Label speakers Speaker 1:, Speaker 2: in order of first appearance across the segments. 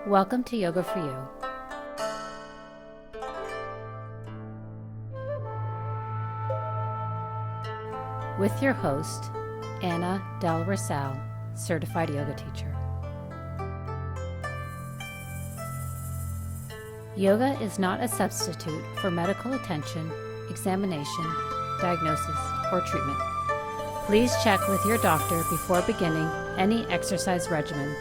Speaker 1: Welcome to Yoga for You. With your host, Anna Del Rosal, certified yoga teacher. Yoga is not a substitute for medical attention, examination, diagnosis, or treatment. Please check with your doctor before beginning any exercise regimen,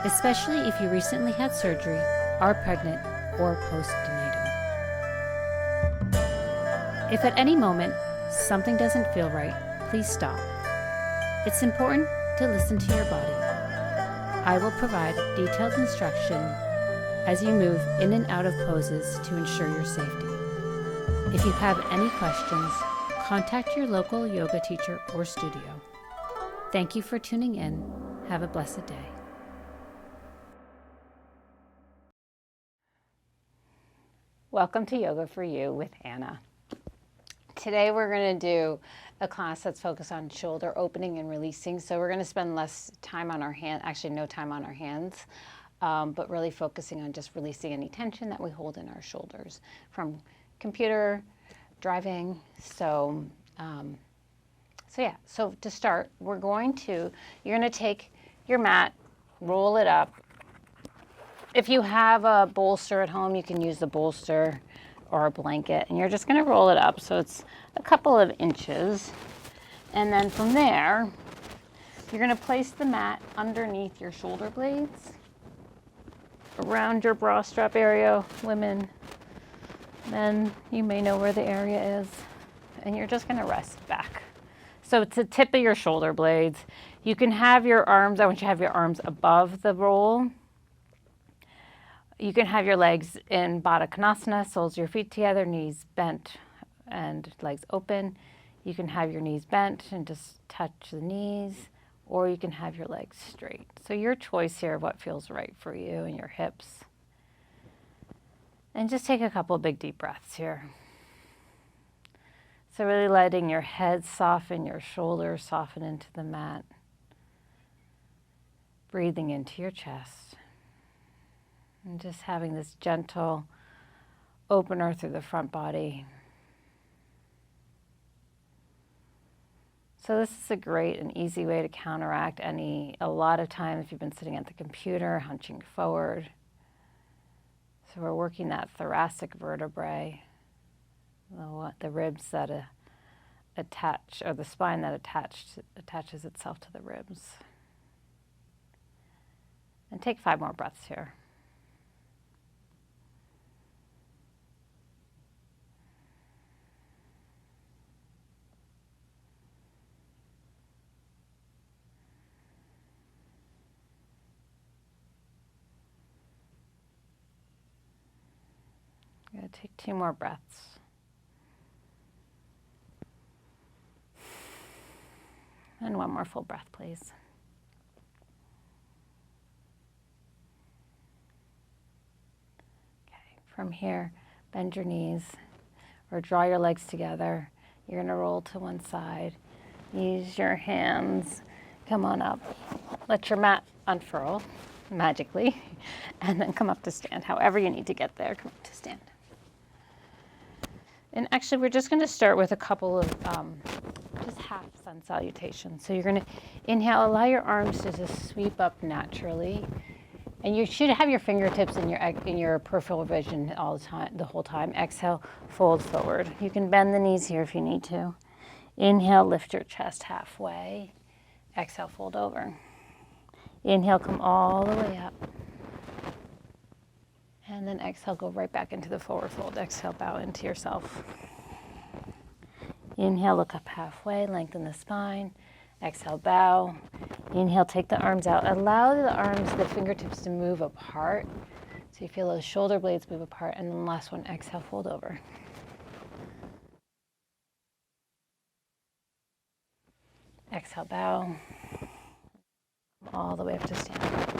Speaker 1: especially if you recently had surgery, are pregnant, or postnatal. If at any moment something doesn't feel right, please stop. It's important to listen to your body. I will provide detailed instruction as you move in and out of poses to ensure your safety. If you have any questions, contact your local yoga teacher or studio. Thank you for tuning in. Have a blessed day. Welcome to Yoga for You with Anna. Today we're going to do a class that's focused on shoulder opening and releasing. So we're going to spend less time on our hand, actually no time on our hands, but really focusing on just releasing any tension that we hold in our shoulders from computer, driving. So to start, you're going to take your mat, roll it up. If you have a bolster at home, you can use the bolster or a blanket, and you're just going to roll it up so it's a couple of inches. And then from there, you're going to place the mat underneath your shoulder blades, around your bra strap area. Women, men, you may know where the area is. And you're just going to rest back. So it's the tip of your shoulder blades. You can have your arms, I want you to have your arms above the roll. You can have your legs in Baddha Konasana, soles of your feet together, knees bent and legs open. You can have your knees bent and just touch the knees, or you can have your legs straight. So your choice here of what feels right for you and your hips. And just take a couple of big deep breaths here. So really letting your head soften, your shoulders soften into the mat. Breathing into your chest. And just having this gentle opener through the front body. So this is a great and easy way to counteract a lot of times if you've been sitting at the computer, hunching forward. So we're working that thoracic vertebrae, the ribs that attach, or the spine that attaches itself to the ribs. And take 5 more breaths here. I'm going to take 2 more breaths. And 1 more full breath, please. Okay, from here, bend your knees or draw your legs together. You're going to roll to one side. Use your hands. Come on up. Let your mat unfurl magically, and then come up to stand. However you need to get there, come up to stand. And actually, we're just going to start with a couple of just half sun salutations. So you're going to inhale, allow your arms to just sweep up naturally. And you should have your fingertips in your peripheral vision all the time, the whole time. Exhale, fold forward. You can bend the knees here if you need to. Inhale, lift your chest halfway. Exhale, fold over. Inhale, come all the way up. And then exhale, go right back into the forward fold. Exhale, bow into yourself. Inhale, look up halfway, lengthen the spine. Exhale, bow. Inhale, take the arms out. Allow the fingertips to move apart. So you feel those shoulder blades move apart. And then last one, exhale, fold over. Exhale, bow. All the way up to stand.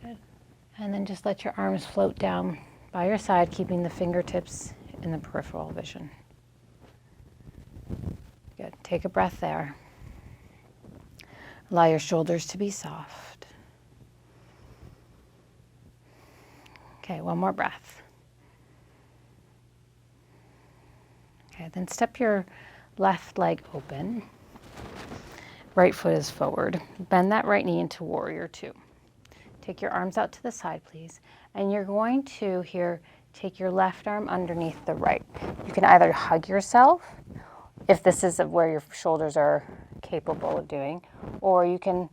Speaker 1: Good. And then just let your arms float down by your side, keeping the fingertips in the peripheral vision. Good. Take a breath there. Allow your shoulders to be soft. Okay, one more breath. Okay, then step your left leg open. Right foot is forward. Bend that right knee into warrior two. Take your arms out to the side, please. And you're going to here take your left arm underneath the right. You can either hug yourself, if this is where your shoulders are capable of doing, or you can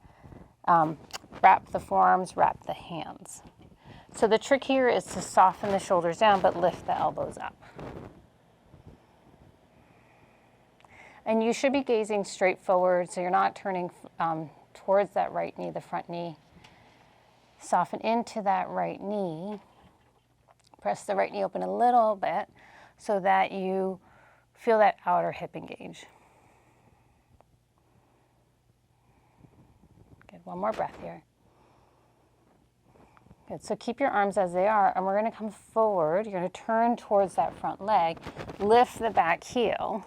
Speaker 1: wrap the forearms, wrap the hands. So the trick here is to soften the shoulders down, but lift the elbows up. And you should be gazing straight forward, so you're not turning towards that right knee, the front knee. Soften into that right knee. Press the right knee open a little bit so that you feel that outer hip engage. Good, one more breath here. Good, so keep your arms as they are, and we're gonna come forward. You're gonna turn towards that front leg, lift the back heel.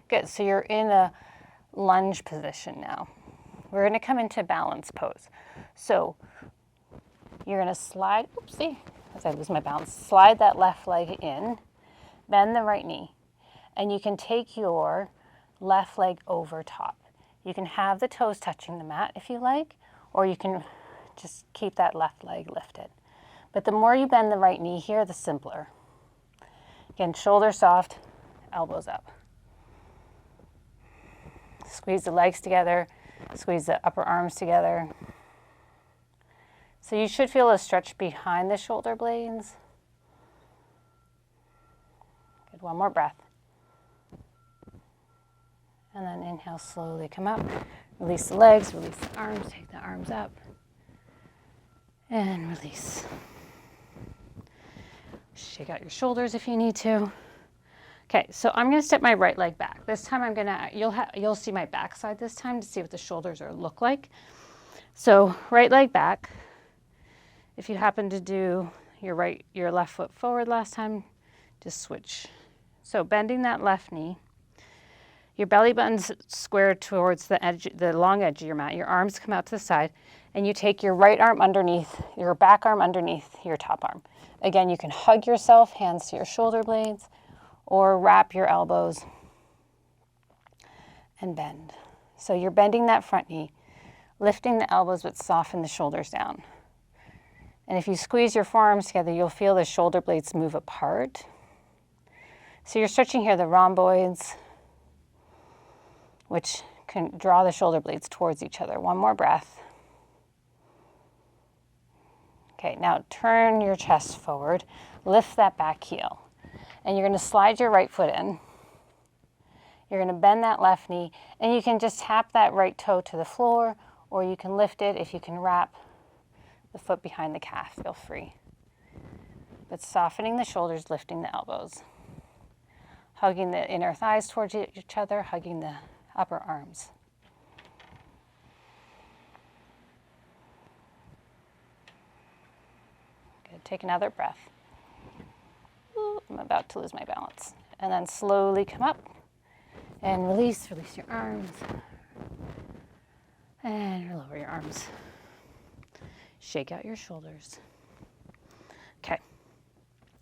Speaker 1: Good, so you're in a lunge position now. We're gonna come into balance pose. So you're gonna slide, oopsie, as I lose my balance, slide that left leg in, bend the right knee, and you can take your left leg over top. You can have the toes touching the mat if you like, or you can just keep that left leg lifted. But the more you bend the right knee here, the simpler. Again, shoulders soft, elbows up. Squeeze the legs together, squeeze the upper arms together. So you should feel a stretch behind the shoulder blades. Good, one more breath. And then inhale, slowly come up. Release the legs, release the arms, take the arms up. And release. Shake out your shoulders if you need to. Okay, so I'm gonna step my right leg back. This time I'm gonna, you'll see my back side this time to see what the shoulders look like. So right leg back. If you happen to do your left foot forward last time, just switch. So bending that left knee, your belly button's squared towards the edge, the long edge of your mat. Your arms come out to the side, and you take your right arm underneath, your back arm underneath your top arm. Again, you can hug yourself, hands to your shoulder blades, or wrap your elbows and bend. So you're bending that front knee, lifting the elbows, but soften the shoulders down. And if you squeeze your forearms together, you'll feel the shoulder blades move apart. So you're stretching here the rhomboids, which can draw the shoulder blades towards each other. One more breath. Okay, now turn your chest forward, lift that back heel, and you're gonna slide your right foot in. You're gonna bend that left knee, and you can just tap that right toe to the floor, or you can lift it. If you can wrap the foot behind the calf, feel free. But softening the shoulders, lifting the elbows. Hugging the inner thighs towards each other, hugging the upper arms. Good, take another breath. Ooh, I'm about to lose my balance. And then slowly come up and release your arms. And lower your arms. Shake out your shoulders. Okay,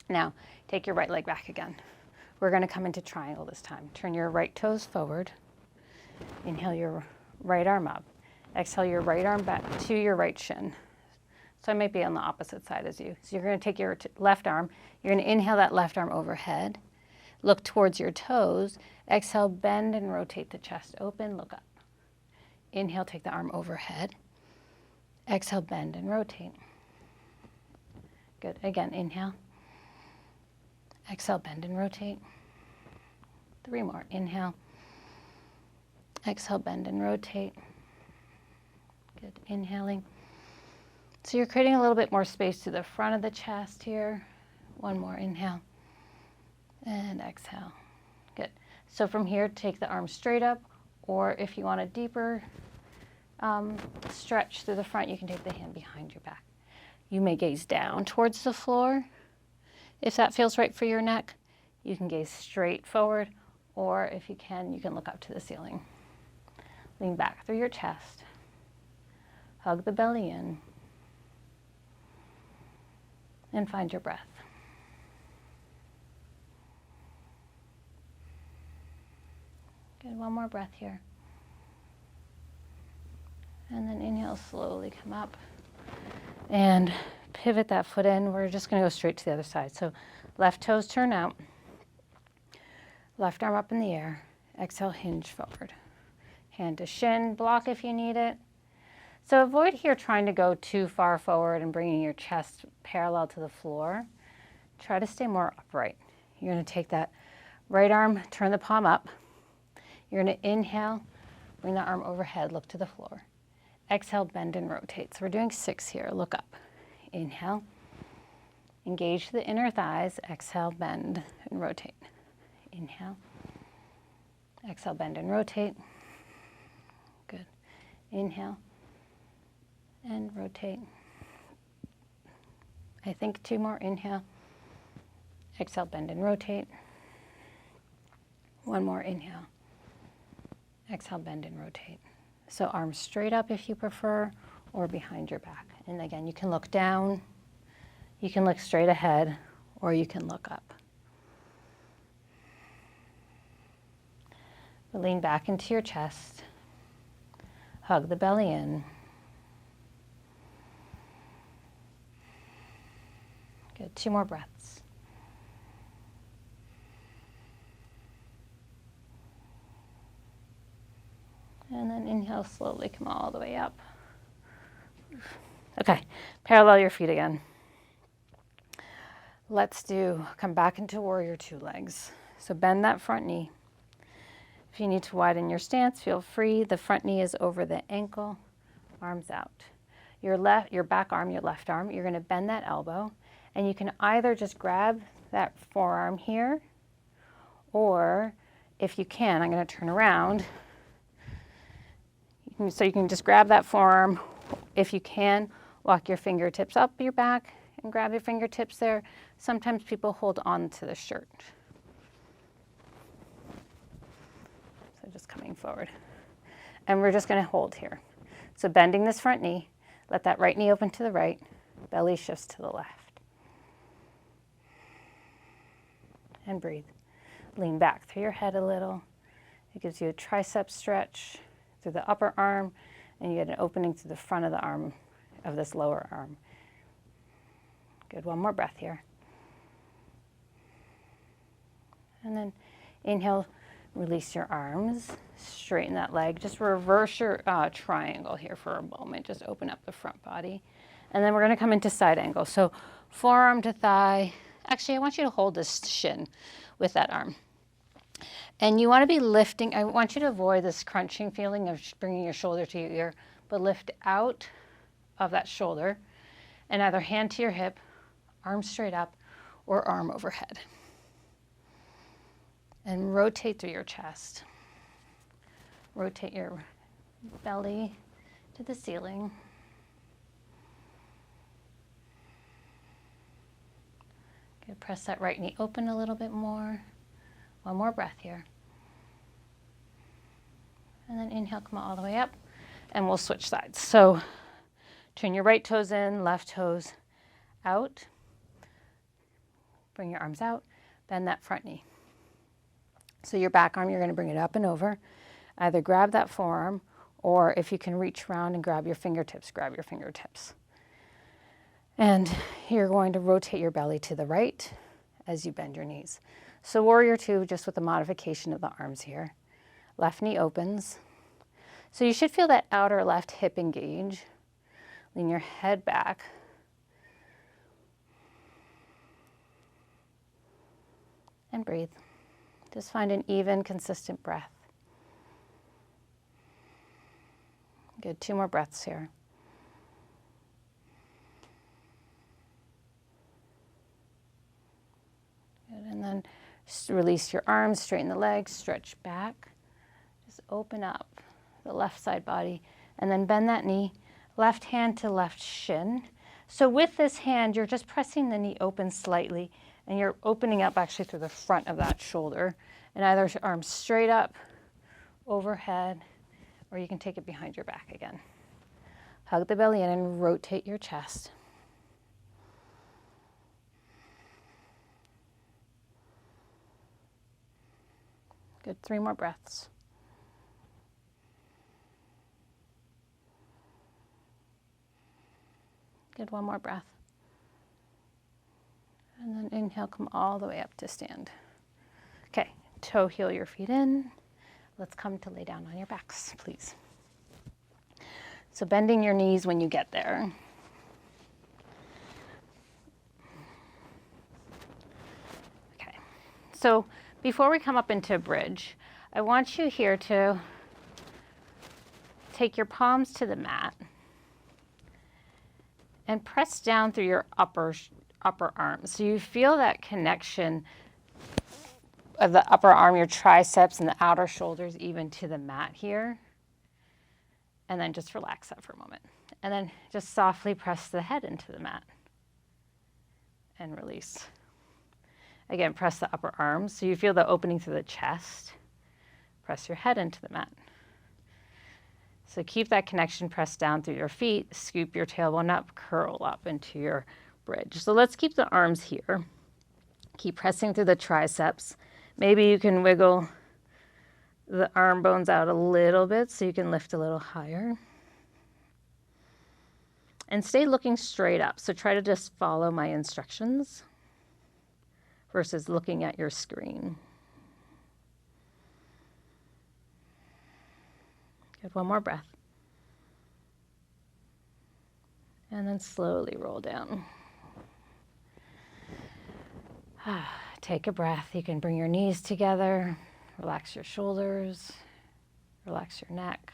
Speaker 1: now take your right leg back again. We're gonna come into triangle this time. Turn your right toes forward. Inhale your right arm up. Exhale your right arm back to your right shin. So I might be on the opposite side as you. So you're gonna take your left arm. You're gonna inhale that left arm overhead. Look towards your toes. Exhale, bend and rotate the chest open, look up. Inhale, take the arm overhead. Exhale, bend and rotate. Good, again, inhale. Exhale, bend and rotate. 3 more, inhale. Exhale, bend and rotate. Good, inhaling. So you're creating a little bit more space to the front of the chest here. 1 more, inhale. And exhale. Good. So from here, take the arm straight up, or if you want a deeper stretch through the front, you can take the hand behind your back. You may gaze down towards the floor. If that feels right for your neck, you can gaze straight forward, or if you can look up to the ceiling. Lean back through your chest. Hug the belly in. And find your breath. Good, one more breath here. And then inhale, slowly come up. And pivot that foot in. We're just gonna go straight to the other side. So left toes turn out. Left arm up in the air. Exhale, hinge forward. Hand to shin, block if you need it. So avoid here trying to go too far forward and bringing your chest parallel to the floor. Try to stay more upright. You're gonna take that right arm, turn the palm up. You're gonna inhale, bring the arm overhead, look to the floor. Exhale, bend and rotate. So we're doing 6 here, look up. Inhale, engage the inner thighs. Exhale, bend and rotate. Inhale, exhale, bend and rotate. Good. Inhale and rotate. I think 2 more. Inhale, exhale, bend and rotate. 1 more. Inhale, exhale, bend and rotate. So arms straight up if you prefer, or behind your back. And again, you can look down, you can look straight ahead, or you can look up. Lean back into your chest. Hug the belly in. Good, 2 more breaths. And then inhale, slowly come all the way up. Okay, parallel your feet again. Let's come back into warrior 2 legs. So bend that front knee. If you need to widen your stance, feel free. The front knee is over the ankle, arms out. Your back arm, your left arm, you're gonna bend that elbow, and you can either just grab that forearm here, or if you can, I'm gonna turn around. So you can just grab that forearm. If you can, walk your fingertips up your back and grab your fingertips there. Sometimes people hold on to the shirt. So just coming forward. And we're just gonna hold here. So bending this front knee, let that right knee open to the right, belly shifts to the left. And breathe. Lean back through your head a little. It gives you a tricep stretch through the upper arm, and you get an opening through the front of the arm, of this lower arm. Good, 1 more breath here. And then inhale, release your arms, straighten that leg. Just reverse your triangle here for a moment. Just open up the front body. And then we're gonna come into side angle. So forearm to thigh. Actually, I want you to hold this shin with that arm. And you wanna be lifting, I want you to avoid this crunching feeling of bringing your shoulder to your ear, but lift out of that shoulder and either hand to your hip, arm straight up, or arm overhead. And rotate through your chest. Rotate your belly to the ceiling. Good, press that right knee open a little bit more. 1 more breath here. And then inhale, come all the way up, and we'll switch sides. So turn your right toes in, left toes out. Bring your arms out, bend that front knee. So your back arm, you're gonna bring it up and over. Either grab that forearm, or if you can reach around and grab your fingertips, grab your fingertips. And you're going to rotate your belly to the right as you bend your knees. So warrior 2, just with the modification of the arms here. Left knee opens. So you should feel that outer left hip engage. Lean your head back. And breathe. Just find an even, consistent breath. Good, 2 more breaths here. Good, and then release your arms, straighten the legs, stretch back. Just open up the left side body, and then bend that knee, left hand to left shin. So with this hand, you're just pressing the knee open slightly, and you're opening up actually through the front of that shoulder. And either arms straight up, overhead, or you can take it behind your back again. Hug the belly in and rotate your chest. Good, 3 more breaths. Good, 1 more breath. And then inhale, come all the way up to stand. Okay, toe heel your feet in. Let's come to lay down on your backs, please. So bending your knees when you get there. Okay, so before we come up into a bridge, I want you here to take your palms to the mat and press down through your upper arm. So you feel that connection of the upper arm, your triceps and the outer shoulders even to the mat here. And then just relax that for a moment. And then just softly press the head into the mat and release. Again, press the upper arm so you feel the opening through the chest. Press your head into the mat. So keep that connection pressed down through your feet, scoop your tailbone up, curl up into your bridge. So let's keep the arms here. Keep pressing through the triceps. Maybe you can wiggle the arm bones out a little bit so you can lift a little higher. And stay looking straight up. So try to just follow my instructions versus looking at your screen. Good, 1 more breath. And then slowly roll down. Take a breath. You can bring your knees together, relax your shoulders, relax your neck.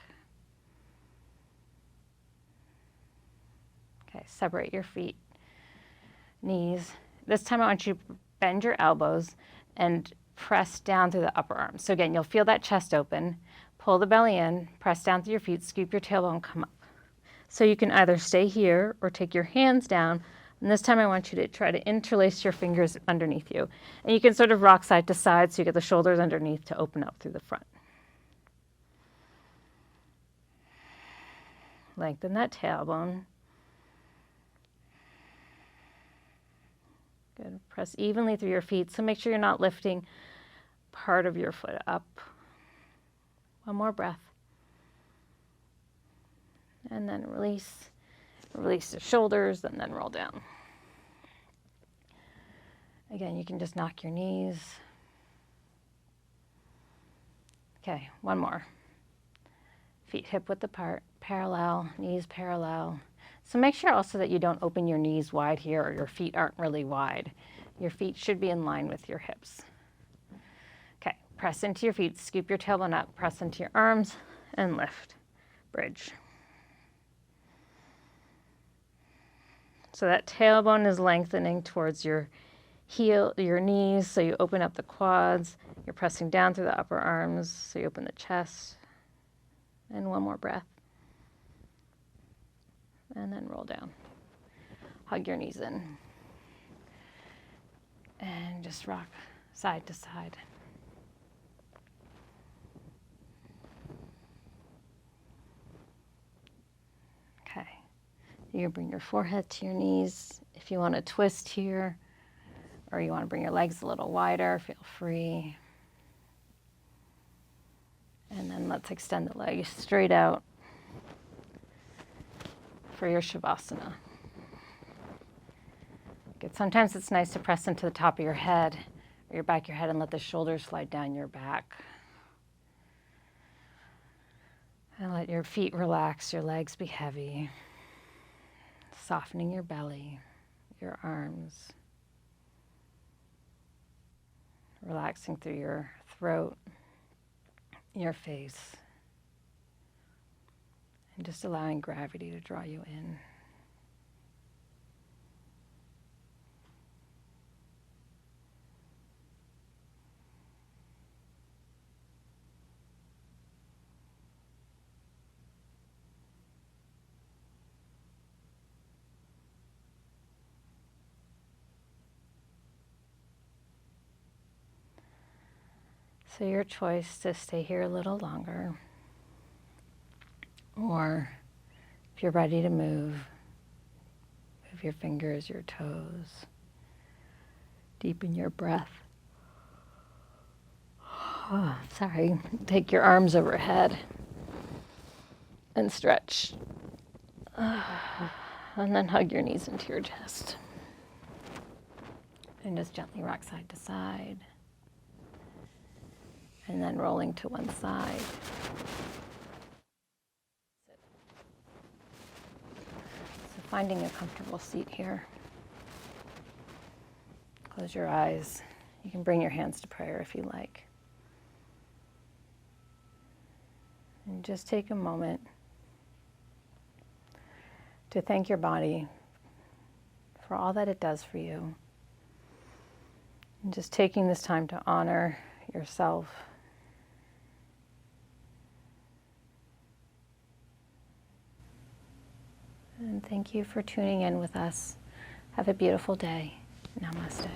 Speaker 1: Okay, separate your feet, knees. This time I want you to bend your elbows and press down through the upper arms. So again, you'll feel that chest open, pull the belly in, press down through your feet, scoop your tailbone, come up. So you can either stay here or take your hands down. And this time I want you to try to interlace your fingers underneath you. And you can sort of rock side to side so you get the shoulders underneath to open up through the front. Lengthen that tailbone. Good. Press evenly through your feet. So make sure you're not lifting part of your foot up. 1 more breath. And then release. Release the shoulders and then roll down. Again, you can just knock your knees. Okay, 1 more. Feet hip width apart, parallel, knees parallel. So make sure also that you don't open your knees wide here or your feet aren't really wide. Your feet should be in line with your hips. Okay, press into your feet, scoop your tailbone up, press into your arms and lift. Bridge. So that tailbone is lengthening towards your heel, your knees, so you open up the quads. You're pressing down through the upper arms, so you open the chest. And 1 more breath. And then roll down. Hug your knees in. And just rock side to side. Okay. You can bring your forehead to your knees. If you want to twist here, or you want to bring your legs a little wider, feel free. And then let's extend the legs straight out for your Shavasana. Good. Sometimes it's nice to press into the top of your head or your back of your head and let the shoulders slide down your back. And let your feet relax, your legs be heavy. Softening your belly, your arms. Relaxing through your throat, your face. And just allowing gravity to draw you in. So your choice to stay here a little longer, or if you're ready to move your fingers, your toes, deepen your breath. Oh, sorry. Take your arms overhead and stretch. And then hug your knees into your chest. And just gently rock side to side. And then rolling to one side. So finding a comfortable seat here. Close your eyes. You can bring your hands to prayer if you like. And just take a moment to thank your body for all that it does for you. And just taking this time to honor yourself. And thank you for tuning in with us. Have a beautiful day. Namaste.